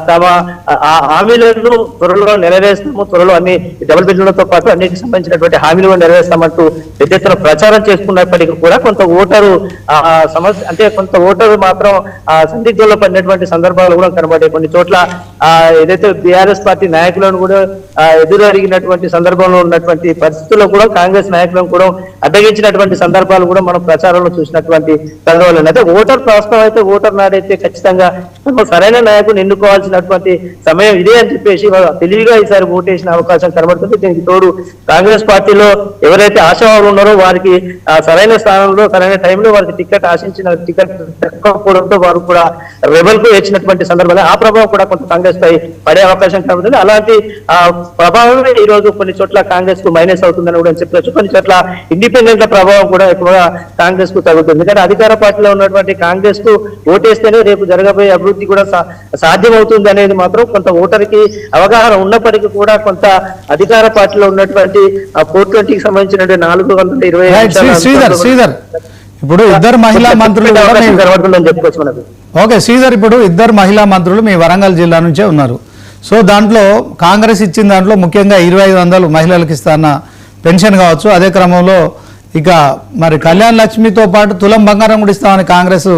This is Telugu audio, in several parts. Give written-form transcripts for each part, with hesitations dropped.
తమ హామీలను త్వరలో నెరవేరుస్తాము, త్వరలో అన్ని డబుల్ బెడ్రూమ్లతో పాటు అన్నిటికి సంబంధించినటువంటి హామీలను నెరవేరుస్తామంటూ పెద్ద ఎత్తున ప్రచారం చేసుకున్నప్పటికీ కూడా కొంత ఓటరు సమస్య అంటే కొంత ఓటరు మాత్రం సందిగ్ధంలో పడినటువంటి సందర్భాలు కూడా కనబడ్డాయి. కొన్ని చోట్ల ఏదైతే బీఆర్ఎస్ పార్టీ నాయకులను కూడా ఎదురు అడిగినటువంటి సందర్భంలో ఉన్నటువంటి పరిస్థితుల్లో కూడా కాంగ్రెస్ నాయకులను కూడా అడ్డగించినటువంటి సందర్భాలు కూడా మనం ప్రచారంలో చూసినటువంటి సందర్భాలు. అయితే ఓటర్ ప్రస్తుతం అయితే ఓటర్ నాడైతే ఖచ్చితంగా సరైన నాయకుని ఎన్నుకోవాల్సినటువంటి సమయం ఇదే అని చెప్పేసి తెలివిగా ఈసారి ఓటేసిన అవకాశం కనబడుతుంది. దీనికి తోడు కాంగ్రెస్ పార్టీలో ఎవరైతే ఆశావాదులు ఉన్నారో వారికి సరైన స్థానంలో సరైన టైంలో వారికి టికెట్ ఆశించిన టికెట్ దక్కకపోవడంతో వారు కూడా రెబల్ కు వచ్చినటువంటి సందర్భంలో ఆ ప్రభావం కూడా కొంత కాంగ్రెస్ పై పడే అవకాశం కనబడుతుంది. అలాంటి ప్రభావమే ఈ రోజు కొన్ని చోట్ల కాంగ్రెస్ కు మైనస్ అవుతుందని కూడా చెప్పవచ్చు. కొన్ని చోట్ల ఇండిపెండెంట్ల ప్రభావం కూడా ఎక్కువగా కాంగ్రెస్ కు తగ్గుతుంది. ఎందుకంటే అధికార పార్టీలో ఉన్నటువంటి కాంగ్రెస్ కు ఓటేస్తేనే రేపు జరగబోయే అభివృద్ధి కూడా సాధ్యమవుతుంది అనేది మాత్రం కొంత ఓటర్కి అవగాహన ఉన్నప్పటికీ కూడా కొంత అధికార పార్టీలో ఉన్నటువంటి 420కి సంబంధించినటువంటి 420 ఇప్పుడు ఇద్దరు మహిళా మంత్రులు చెప్పుకోవచ్చు మనకు. ఓకే శ్రీధర్, ఇప్పుడు ఇద్దరు మహిళా మంత్రులు మీ వరంగల్ జిల్లా నుంచే ఉన్నారు. సో దాంట్లో కాంగ్రెస్ ఇచ్చిన దాంట్లో ముఖ్యంగా 2500 మహిళలకు ఇస్తాన్న పెన్షన్ కావచ్చు. అదే క్రమంలో ఇక మరి కళ్యాణ్ లక్ష్మితో పాటు తులం బంగారం కూడా ఇస్తామని కాంగ్రెస్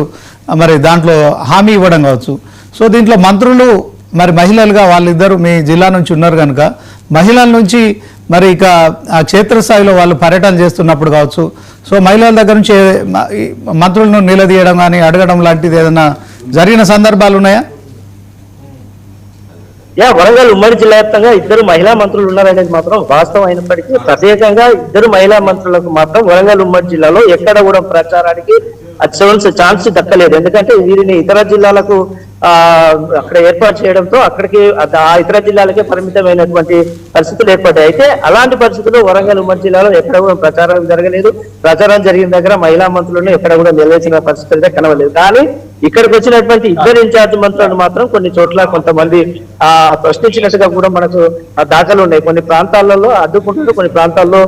మరి దాంట్లో హామీ ఇవ్వడం కావచ్చు. సో దీంట్లో మంత్రులు మరి మహిళలుగా వాళ్ళిద్దరు మీ జిల్లా నుంచి ఉన్నారు కనుక మహిళల నుంచి మరి ఇక క్షేత్రస్థాయిలో వాళ్ళు పర్యటన చేస్తున్నప్పుడు కావచ్చు, సో మహిళల దగ్గర నుంచి మంత్రులను నిలదీయడం కానీ అడగడం లాంటిది ఏదైనా జరిగిన సందర్భాలు ఉన్నాయా? వరంగల్ ఉమ్మడి జిల్లా వ్యాప్తంగా ఇద్దరు మహిళా మంత్రులు ఉన్నారనేది మాత్రం వాస్తవం అయినప్పటికీ ప్రత్యేకంగా ఇద్దరు మహిళా మంత్రులకు మాత్రం వరంగల్ ఉమ్మడి జిల్లాలో ఎక్కడ కూడా ప్రచారానికి ఛాన్స్ దక్కలేదు. ఎందుకంటే వీరిని ఇతర జిల్లాలకు అక్కడ ఏర్పాటు చేయడంతో అక్కడికి ఆ ఇతర జిల్లాలకే పరిమితమైనటువంటి పరిస్థితులు ఏర్పడ్డాయి. అయితే అలాంటి పరిస్థితుల్లో వరంగల్ ఉమ్మడి జిల్లాలో ఎక్కడ కూడా ప్రచారం జరగలేదు. ప్రచారం జరిగిన దగ్గర మహిళా మంత్రులను ఎక్కడ కూడా నెరవేర్చిన పరిస్థితులు కనవలేదు. కానీ ఇక్కడికి వచ్చినటువంటి ఇద్దరు ఇన్ఛార్జ్ మంత్రులను మాత్రం కొన్ని చోట్ల కొంతమంది ప్రశ్నించినట్టుగా కూడా మనకు దాఖలు ఉన్నాయి. కొన్ని ప్రాంతాలలో అడ్డుకుంటూ కొన్ని ప్రాంతాల్లో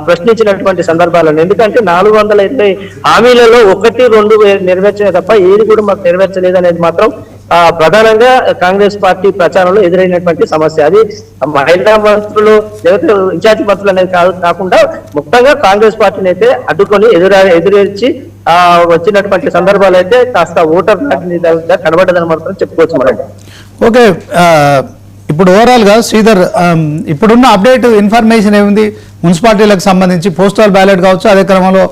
ప్రశ్నించినటువంటి సందర్భాలను. ఎందుకంటే 420 హామీలలో 1-2 నెరవేర్చిన తప్ప ఏది కూడా మాకు నెరవేర్చలేదు అనేది మాత్రం ప్రధానంగా కాంగ్రెస్ పార్టీ ప్రచారంలో ఎదురైనటువంటి సమస్య. అది మహిళా మంత్రులు లేకపోతే ఇన్ఛార్జ్ మంత్రులు అనేది కాకుండా మొత్తంగా కాంగ్రెస్ పార్టీని అయితే అడ్డుకొని ఎదురేర్చి వచ్చినటువంటి సందర్భాలు అయితే కాస్త ఓటర్ కనబడ్డదని మాత్రం చెప్పుకోవచ్చు మనం. ఓకే, ఇప్పుడు ఓవరాల్ గా శ్రీధర్ ఇప్పుడున్న అప్డేట్ ఇన్ఫర్మేషన్ ఏముంది మున్సిపాలిటీలకు సంబంధించి? పోస్టల్ బ్యాలెట్ కావచ్చు, అదే క్రమంలో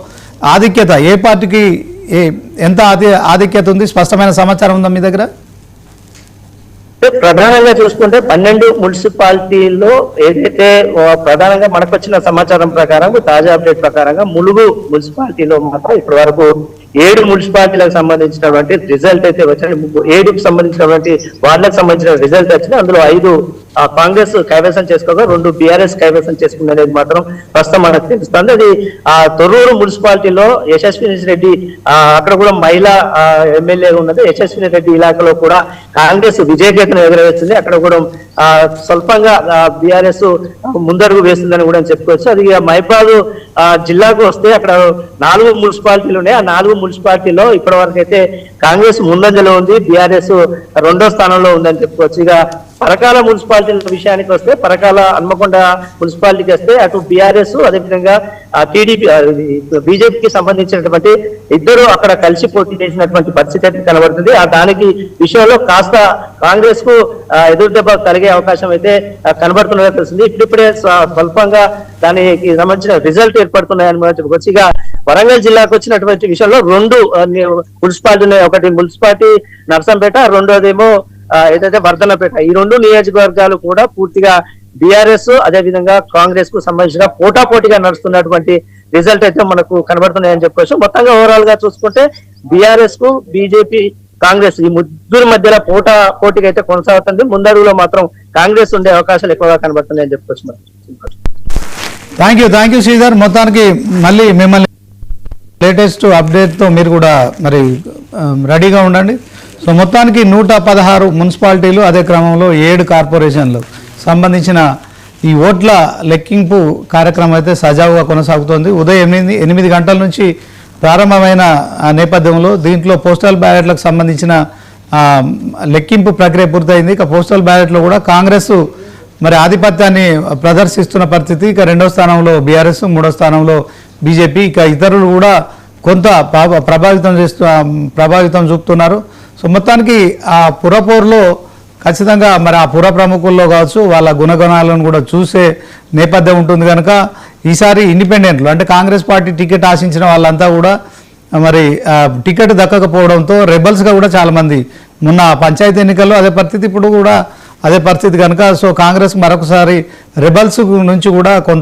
ఆధిక్యత ఏ పార్టీకి ఎంత ఆధిక్యత ఉంది? స్పష్టమైన సమాచారం ఉందా మీ దగ్గర? ప్రధానంగా చూసుకుంటే 12 మున్సిపాలిటీల్లో ఏదైతే ప్రధానంగా మనకు వచ్చిన సమాచారం ప్రకారం తాజా అప్డేట్ ప్రకారంగా ములుగు మున్సిపాలిటీలో మాత్రం ఇప్పటి వరకు 7 మున్సిపాలిటీలకు సంబంధించినటువంటి రిజల్ట్ అయితే వచ్చాయి. 7కి సంబంధించినటువంటి వార్డులకు సంబంధించిన రిజల్ట్ వచ్చినాయి. అందులో 5 కాంగ్రెస్ కైవసం చేసుకోగా 2 బీఆర్ఎస్ కైవసం చేసుకునేది మాత్రం ప్రస్తుతం మనకు తెలుస్తుంది. అది తొర్రూరు మున్సిపాలిటీలో యశస్విని రెడ్డి అక్కడ కూడా మహిళా ఎమ్మెల్యే ఉన్నది. యశస్విని రెడ్డి ఇలాకాలో కూడా కాంగ్రెస్ విజయకేతను ఎగురవేస్తుంది. అక్కడ కూడా స్వల్పంగా బీఆర్ఎస్ ముందడుగు వేస్తుందని కూడా చెప్పుకోవచ్చు. అది మైబాదు జిల్లాకు వస్తే అక్కడ 4 మున్సిపాలిటీలు ఉన్నాయి. ఆ 4 మున్సిపాలిటీలో ఇప్పటి వరకు అయితే కాంగ్రెస్ ముందంజలో ఉంది, బీఆర్ఎస్ 2వ స్థానంలో ఉందని చెప్పుకోవచ్చు. ఇక పరకాల మున్సిపాలిటీ విషయానికి వస్తే పరకాల హన్మకొండ మున్సిపాలిటీకి వస్తే అటు బీఆర్ఎస్ అదేవిధంగా టీడీపీ బీజేపీకి సంబంధించినటువంటి ఇద్దరు అక్కడ కలిసి పోటీ చేసినటువంటి పరిస్థితి అయితే కనబడుతుంది. దానికి విషయంలో కాస్త కాంగ్రెస్ కు ఎదురు దెబ్బ కలిగే అవకాశం అయితే కనబడుతున్నది తెలుస్తుంది. ఇప్పుడిప్పుడే స్వల్పంగా దానికి సంబంధించిన రిజల్ట్ ఏర్పడుతున్నాయని మనం చెప్పుకోవచ్చు. ఇక వరంగల్ జిల్లాకు వచ్చినటువంటి విషయంలో 2 మున్సిపాలిటీ ఉన్నాయి. ఒకటి మున్సిపాలిటీ నర్సంపేట, రెండోదేమో ఏదైతే వర్ధనపేట. ఈ 2 నియోజకవర్గాలు కూడా పూర్తిగా బీఆర్ఎస్ అదేవిధంగా కాంగ్రెస్ కు సంబంధించిన పోటాపోటీగా నడుస్తున్నటువంటి రిజల్ట్ అయితే మనకు కనబడుతున్నాయని చెప్పుకోవచ్చు. మొత్తంగా ఓవరాల్ గా చూసుకుంటే బీఆర్ఎస్ కు బీజేపీ కాంగ్రెస్ ఈ ముగ్గురు మధ్యలో పోటీగా అయితే కొనసాగుతుంది. ముందడుగులో మాత్రం కాంగ్రెస్ ఉండే అవకాశాలు ఎక్కువగా కనబడుతున్నాయని చెప్పుకోవచ్చు. Thank you Sridhar. మొత్తానికి మళ్ళీ మిమ్మల్ని లేటెస్ట్ అప్డేట్తో మీరు కూడా మరి రెడీగా ఉండండి. సో మొత్తానికి 116 మున్సిపాలిటీలు, అదే క్రమంలో 7 కార్పొరేషన్లు సంబంధించిన ఈ ఓట్ల లెక్కింపు కార్యక్రమం అయితే సజావుగా కొనసాగుతోంది. ఉదయం 8 గంటల నుంచి ప్రారంభమైన నేపథ్యంలో దీంట్లో పోస్టల్ బ్యాలెట్లకు సంబంధించిన లెక్కింపు ప్రక్రియ పూర్తయింది. ఇక పోస్టల్ బ్యాలెట్లో కూడా కాంగ్రెస్ మరి ఆధిపత్యాన్ని ప్రదర్శిస్తున్న పరిస్థితి. ఇక రెండో స్థానంలో బీఆర్ఎస్, మూడో స్థానంలో బీజేపీ, ఇక ఇతరులు కూడా కొంత ప్రభావితం చూపుతున్నారు. సో మొత్తానికి ఆ పురపోరులో ఖచ్చితంగా మరి ఆ పుర ప్రముఖుల్లో కావచ్చు వాళ్ళ గుణగణాలను కూడా చూసే నేపథ్యం ఉంటుంది కనుక ఈసారి ఇండిపెండెంట్లు అంటే కాంగ్రెస్ పార్టీ టికెట్ ఆశించిన వాళ్ళంతా కూడా మరి టికెట్ దక్కకపోవడంతో రెబల్స్గా కూడా చాలామంది మొన్న పంచాయతీ ఎన్నికల్లో అదే పరిస్థితి, ఇప్పుడు కూడా అదే పరిస్థితి కనుక సో కాంగ్రెస్ మరొకసారి రెబల్స్ నుంచి కూడా కొంత